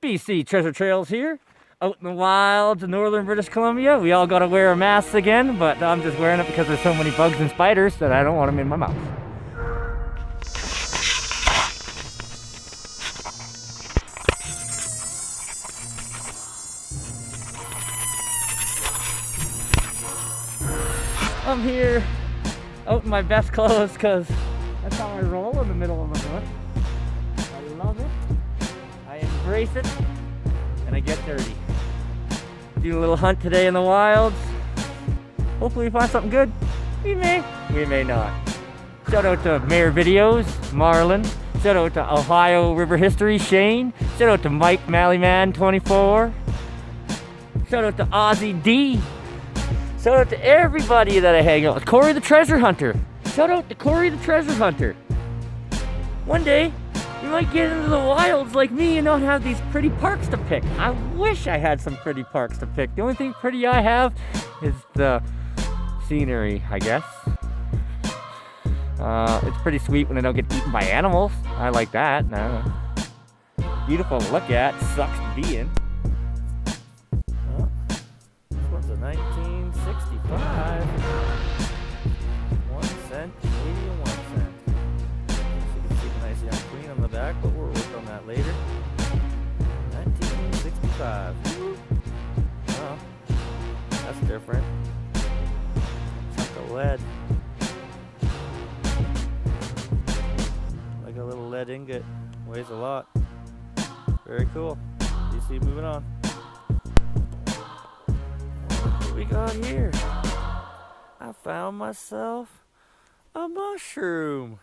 BC Treasure Trails here, out in the wilds of northern British Columbia. We all gotta wear our masks again, but I'm just wearing it because there's so many bugs and spiders that I don't want them in my mouth. I'm here out in my best clothes because that's how I roll in the middle of the bush. I love it, I embrace it, and I get dirty. Do a little hunt today in the wilds. Hopefully we find something good. We may not. Shout out to Mayor Videos, Marlon. Shout out to Ohio River History, Shane. Shout out to Mike Mallyman 24. Shout out to Ozzy D. Shout out to everybody that I hang out with. Corey the Treasure Hunter. Shout out to Corey the Treasure Hunter. One day, you might get into the wilds like me and not have these pretty parks to pick. I wish I had some pretty parks to pick. The only thing pretty I have is the scenery, I guess. It's pretty sweet when I don't get eaten by animals. I like that. Beautiful to look at, sucks to be in. This one's a 1965. 1 cent, 81 cent. You can see the nice young queen on the back, but we'll work on that later. 1965. Oh, that's different. Chunk of lead. Like a little lead ingot. Weighs a lot. Very cool. You see, moving on. What we got here? I found myself a mushroom.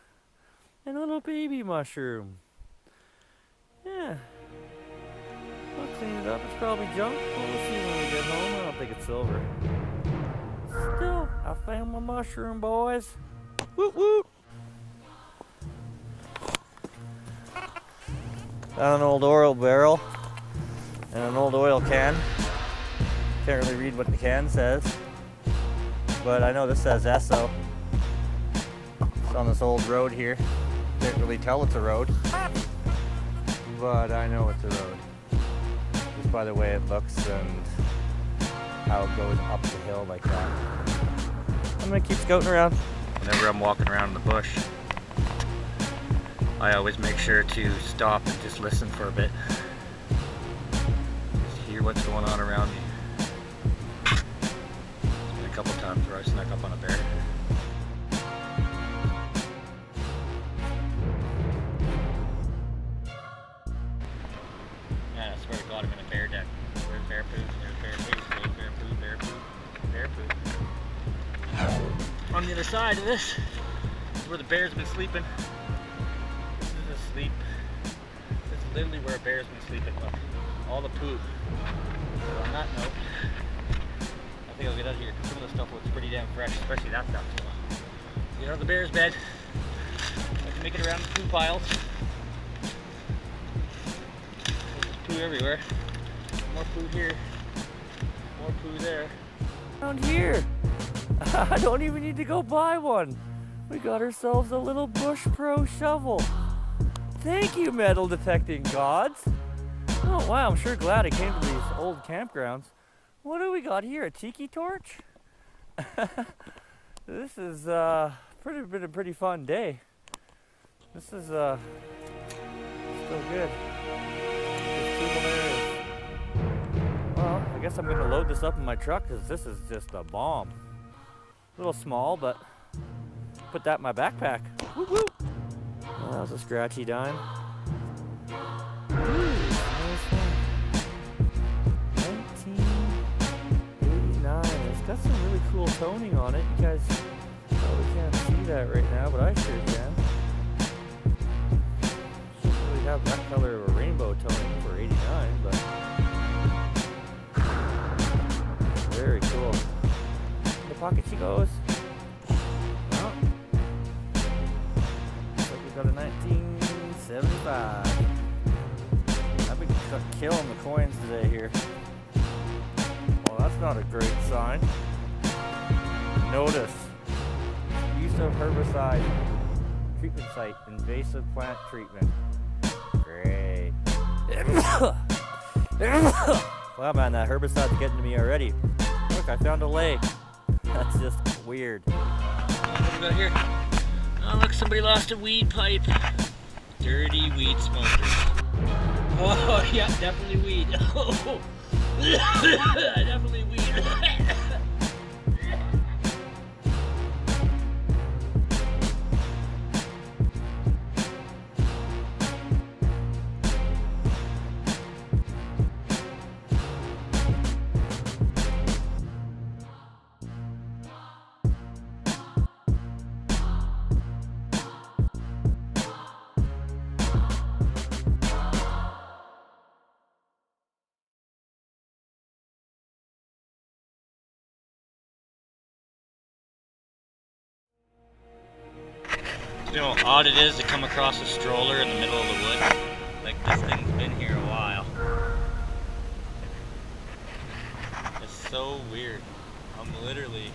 And a little baby mushroom. Yeah. I'll clean it up. It's probably junk. We'll see when we get home. I don't think it's silver. Still, I found my mushroom, boys. Woot woot. Found an old oil barrel and an old oil can. Can't really read what the can says, but I know this says Esso. It's on this old road here. Can't really tell it's a road, but I know it's a road just by the way it looks and how it goes up the hill like that. I'm gonna keep scouting around. Whenever I'm walking around in the bush, I always make sure to stop and just listen for a bit. Just hear what's going on around me. There's been a couple times where I snuck up on a bear. Man, I swear to God, I'm in a bear den. There's bear poo, there's bear poo, there's bear poo, bear poo, bear poo. On the other side of this is where the bears have been sleeping. Sleep. This is literally where a bear's been sleeping. Look, all the poop. So on that note, I think I'll get out of here because some of the stuff looks pretty damn fresh, especially that stuff. So, get out of the bear's bed. I can make it around the poo piles. There's poo everywhere. More poo here. More poo there. Around here. I don't even need to go buy one. We got ourselves a little Bush Pro shovel. Thank you, metal detecting gods. Oh wow, I'm sure glad I came to these old campgrounds. What do we got here? A tiki torch? This is been a pretty fun day. This is still good. Well, I guess I'm gonna load this up in my truck because this is just a bomb. A little small, but put that in my backpack. Woo woo. Oh, that was a scratchy dime. Ooh, nice one. 1989. It's got some really cool toning on it. You guys probably can't see that right now, but I sure can. Shouldn't really have that color of a rainbow toning for 89, but very cool. In the pocket she goes. Got a 1975. I've been killing the coins today here. Well, that's not a great sign. Notice use of herbicide treatment site, invasive plant treatment. Great. Wow, man, that herbicide's getting to me already. Look, I found a lake. That's just weird. What do we got here? Oh, look, somebody lost a weed pipe. Dirty weed smokers. Oh, yeah, definitely weed. Oh, definitely weed. You know how odd it is to come across a stroller in the middle of the woods? Like, this thing's been here a while. It's so weird. I'm literally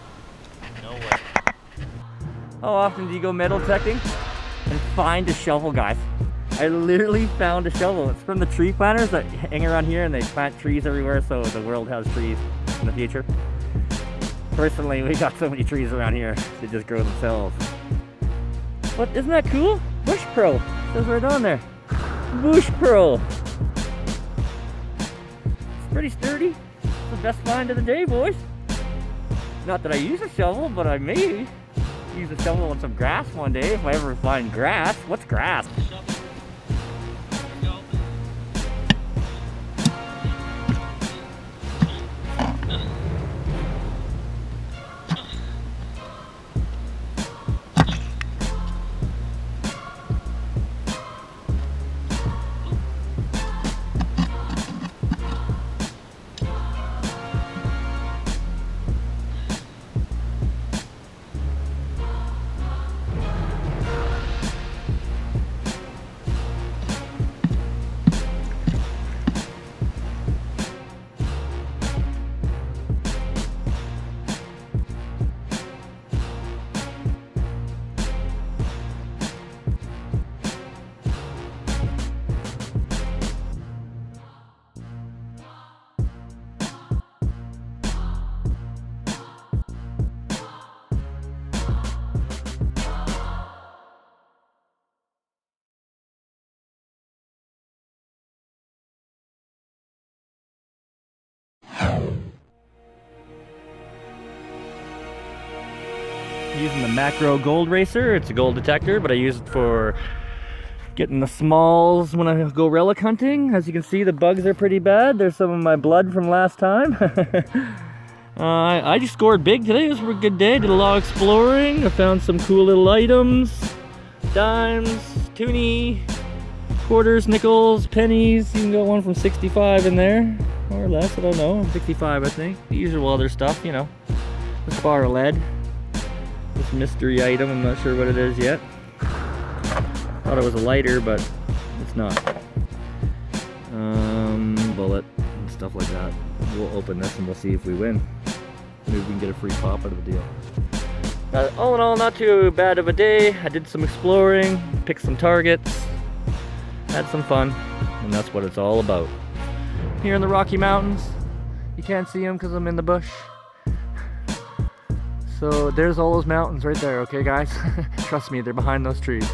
nowhere. How often do you go metal detecting and find a shovel, guys? I literally found a shovel. It's from the tree planters that hang around here, and they plant trees everywhere so the world has trees in the future. Personally, we got so many trees around here, they just grow themselves. But isn't that cool? Bush Pro. It says right on there. Bush Pro. It's pretty sturdy. It's the best find of the day, boys. Not that I use a shovel, but I may use a shovel on some grass one day if I ever find grass. What's grass? Using the Macro Gold Racer. It's a gold detector, but I use it for getting the smalls when I go relic hunting. As you can see, the bugs are pretty bad. There's some of my blood from last time. I just scored big today. It was a good day. Did a lot of exploring. I found some cool little items. Dimes, toonie, quarters, nickels, pennies. You can get one from 65 in there, more or less. I don't know, 65 I think. The usual other stuff, you know. A bar of lead. This mystery item, I'm not sure what it is yet. Thought it was a lighter, but it's not. Bullet and stuff like that. We'll open this and we'll see if we win. Maybe we can get a free pop out of the deal. All in all, not too bad of a day. I did some exploring, picked some targets, had some fun, and that's what it's all about. Here in the Rocky Mountains, you can't see them because I'm in the bush. So there's all those mountains right there, okay guys? Trust me, they're behind those trees.